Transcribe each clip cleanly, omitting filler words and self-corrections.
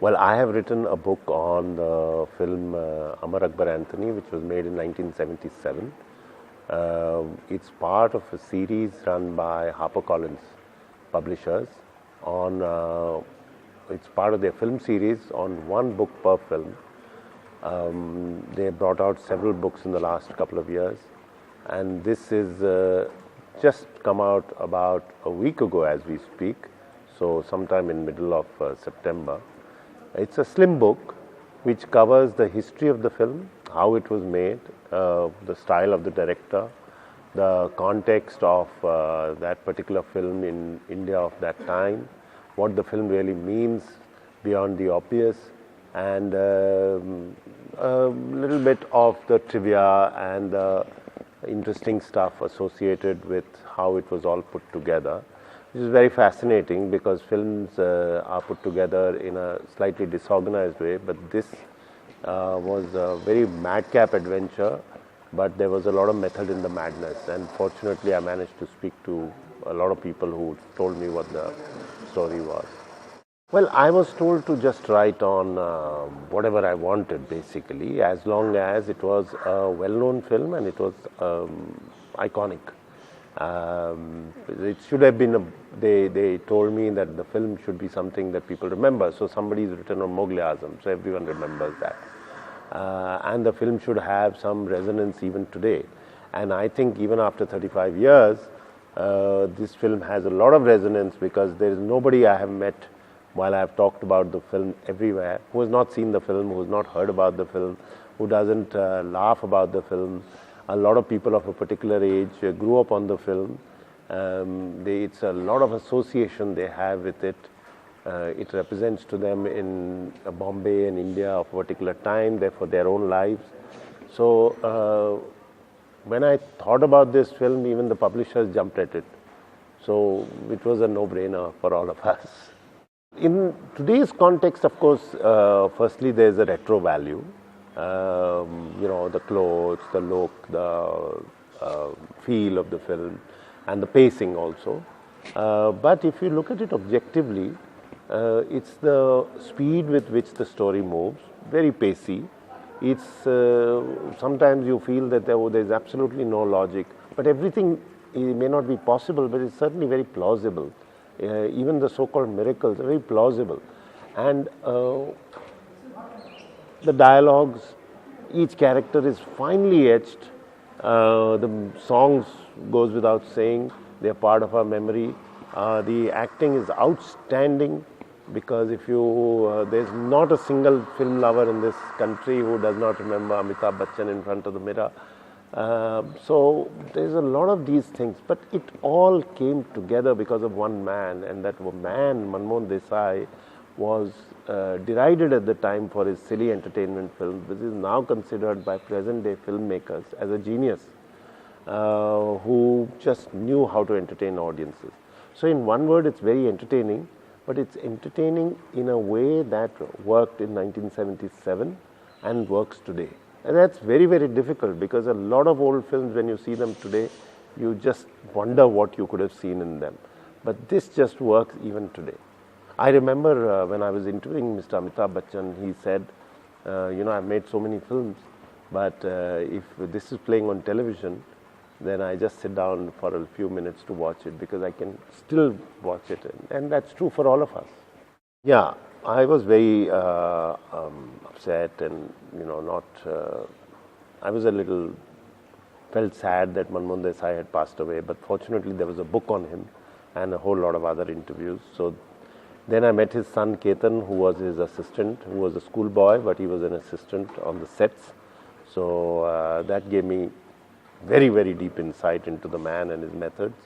Well, I have written a book on the film AMAR Akbar Anthony, which was made in 1977. It's part of a series run by HarperCollins Publishers. It's part of their film series on one book per film. They brought out several books in the last couple of years, and this is just come out about a week ago as we speak, so sometime in middle of September. It's a slim book which covers the history of the film, how it was made, the style of the director, the context of that particular film in India of that time, what the film really means beyond the obvious, and a little bit of the trivia and the interesting stuff associated with how it was all put together. Which is very fascinating because films are put together in a slightly disorganized way, but this was a very madcap adventure, but there was a lot of method in the madness, and fortunately I managed to speak to a lot of people who told me what the story was. Well, I was told to just write on whatever I wanted, basically, as long as it was a well-known film and it was iconic. It should have been, they told me that the film should be something that people remember. So somebody's written on Mughal Azam, so everyone remembers that. And the film should have some resonance even today. And I think even after 35 years, this film has a lot of resonance because there is nobody I have met while I have talked about the film everywhere who has not seen the film, who has not heard about the film, who doesn't laugh about the film. A lot of people of a particular age grew up on the film. It's a lot of association they have with it. It represents to them in Bombay and India of a particular time, therefore their own lives. So when I thought about this film, even the publishers jumped at it. So it was a no-brainer for all of us. In today's context, of course, firstly there's a retro value. The clothes, the look, the feel of the film, and the pacing also. But if you look at it objectively, it's the speed with which the story moves, very pacey. It's sometimes you feel that there's absolutely no logic, but everything may not be possible, but it's certainly very plausible. Even the so-called miracles are very plausible. And the dialogues, each character is finely etched. The songs goes without saying, they are part of our memory. The acting is outstanding because if you, there's not a single film lover in this country who does not remember Amitabh Bachchan in front of the mirror. So there's a lot of these things, but it all came together because of one man, and that man, Manmohan Desai, was derided at the time for his silly entertainment films, which is now considered by present-day filmmakers as a genius who just knew how to entertain audiences. So in one word, it's very entertaining, but it's entertaining in a way that worked in 1977 and works today. And that's very, very difficult because a lot of old films, when you see them today, you just wonder what you could have seen in them. But this just works even today. I remember when I was interviewing Mr. Amitabh Bachchan, he said, I've made so many films, but if this is playing on television, then I just sit down for a few minutes to watch it because I can still watch it. And that's true for all of us. Yeah, I was very upset and, I was felt sad that Manmohan Desai had passed away, but fortunately there was a book on him and a whole lot of other interviews. So then I met his son Ketan, who was his assistant, who was a schoolboy, but he was an assistant on the sets. So that gave me very, very deep insight into the man and his methods,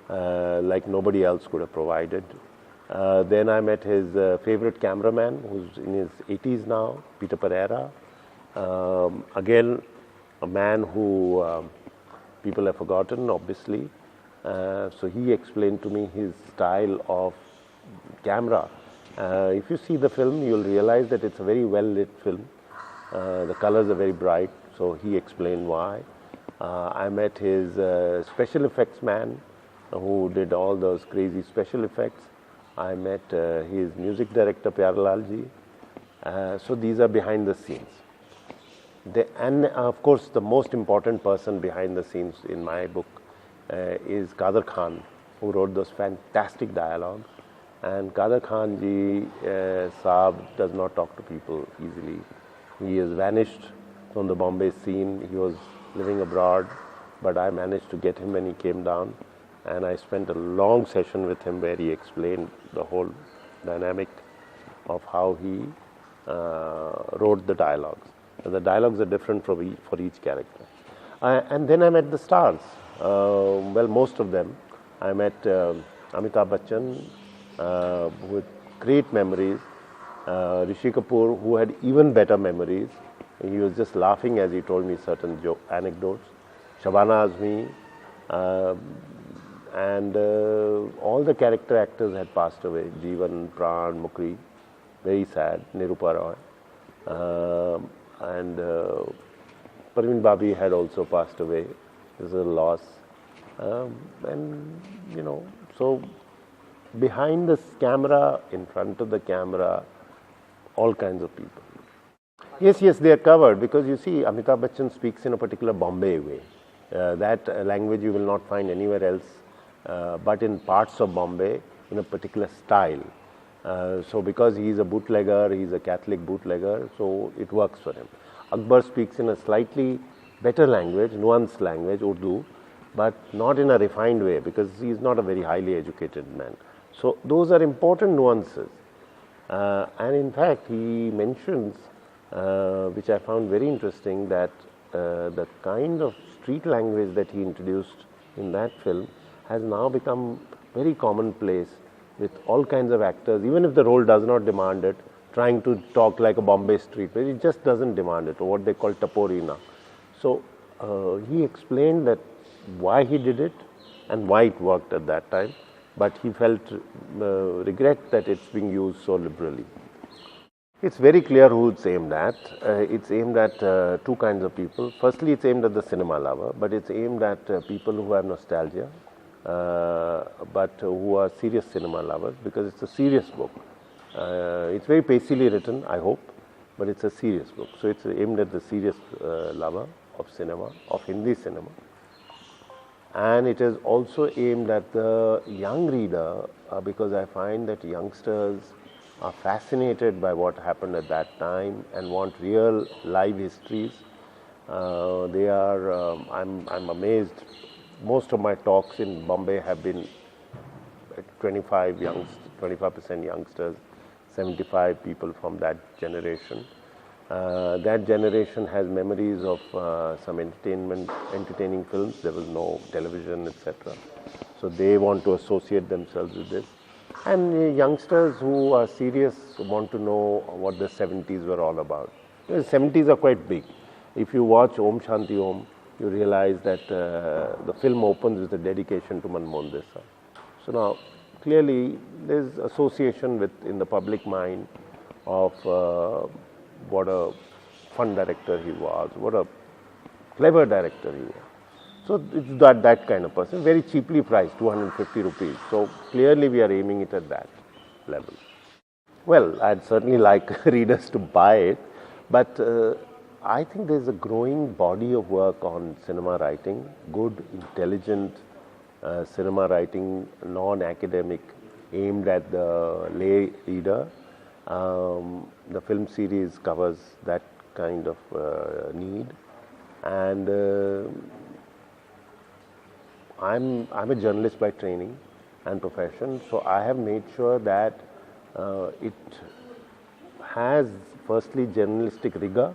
like nobody else could have provided. Then I met his favorite cameraman, who's in his 80s now, Peter Pereira. Again, a man who people have forgotten, obviously. So he explained to me his style of camera. If you see the film, you'll realize that it's a very well-lit film. The colors are very bright, so he explained why. I met his special effects man who did all those crazy special effects. I met his music director, Pyarelal ji, So these are behind the scenes. And of course, the most important person behind the scenes in my book is Kader Khan, who wrote those fantastic dialogues. And Kader Khan ji Saab does not talk to people easily. He has vanished from the Bombay scene. He was living abroad, but I managed to get him when he came down. And I spent a long session with him where he explained the whole dynamic of how he wrote the dialogues. And the dialogues are different for each character. And then I met the stars. Well, most of them. I met Amitabh Bachchan, with great memories. Rishi Kapoor, who had even better memories. He was just laughing as he told me certain anecdotes. Shabana Azmi, and all the character actors had passed away. Jeevan, Pran, Mukri, very sad. Nirupa Roy. And Parveen Babi had also passed away. It was a loss. And, you know, so behind this camera, in front of the camera, all kinds of people. Yes, they are covered because you see, Amitabh Bachchan speaks in a particular Bombay way. That language you will not find anywhere else, but in parts of Bombay, in a particular style. So because he is a bootlegger, he is a Catholic bootlegger, so it works for him. Akbar speaks in a slightly better language, nuanced language, Urdu, but not in a refined way because he is not a very highly educated man. So those are important nuances. And in fact, he mentions, which I found very interesting, that the kind of street language that he introduced in that film has now become very commonplace with all kinds of actors, even if the role does not demand it, trying to talk like a Bombay street, but it just doesn't demand it, or what they call taporina. So he explained that why he did it and why it worked at that time, but he felt regret that it's being used so liberally. It's very clear who it's aimed at. It's aimed at two kinds of people. Firstly, it's aimed at the cinema lover, but it's aimed at people who have nostalgia, but who are serious cinema lovers, because it's a serious book. It's very pacily written, I hope, but it's a serious book. So it's aimed at the serious lover of cinema, of Hindi cinema. And it is also aimed at the young reader, because I find that youngsters are fascinated by what happened at that time and want real live histories. I'm amazed. Most of my talks in Bombay have been 25% youngsters, 75 people from that generation. That generation has memories of some entertaining films. There was no television, etc. So they want to associate themselves with this. And youngsters who are serious want to know what the 70s were all about. The 70s are quite big. If you watch Om Shanti Om, you realize that the film opens with a dedication to Manmohan Desai. So now, clearly, there is association in the public mind of what a fun director he was, what a clever director he was. So it's that kind of person, very cheaply priced, 250 rupees. So clearly we are aiming it at that level. Well, I'd certainly like readers to buy it, but I think there's a growing body of work on cinema writing, good, intelligent cinema writing, non-academic, aimed at the lay reader. The film series covers that kind of need, and I'm a journalist by training and profession, so I have made sure that it has firstly journalistic rigor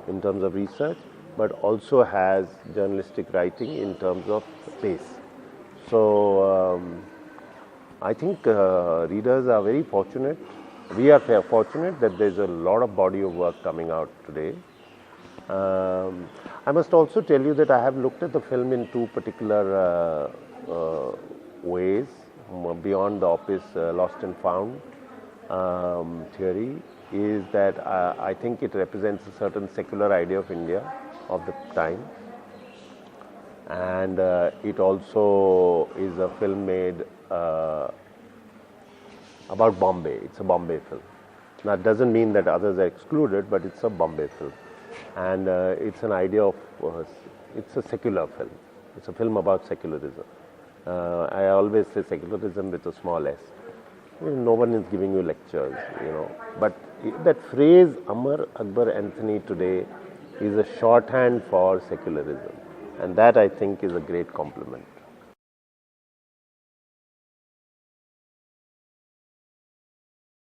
in terms of research, but also has journalistic writing in terms of pace. So I think readers are very fortunate. We are fortunate that there's a lot of body of work coming out today. I must also tell you that I have looked at the film in two particular ways, beyond the obvious lost and found theory, is that I think it represents a certain secular idea of India of the time, and it also is a film made about Bombay. It's a Bombay film. That doesn't mean that others are excluded, but it's a Bombay film. And it's an idea of, it's a secular film. It's a film about secularism. I always say secularism with a small s. No one is giving you lectures, But that phrase, Amar, Akbar, Anthony today, is a shorthand for secularism. And that, I think, is a great compliment.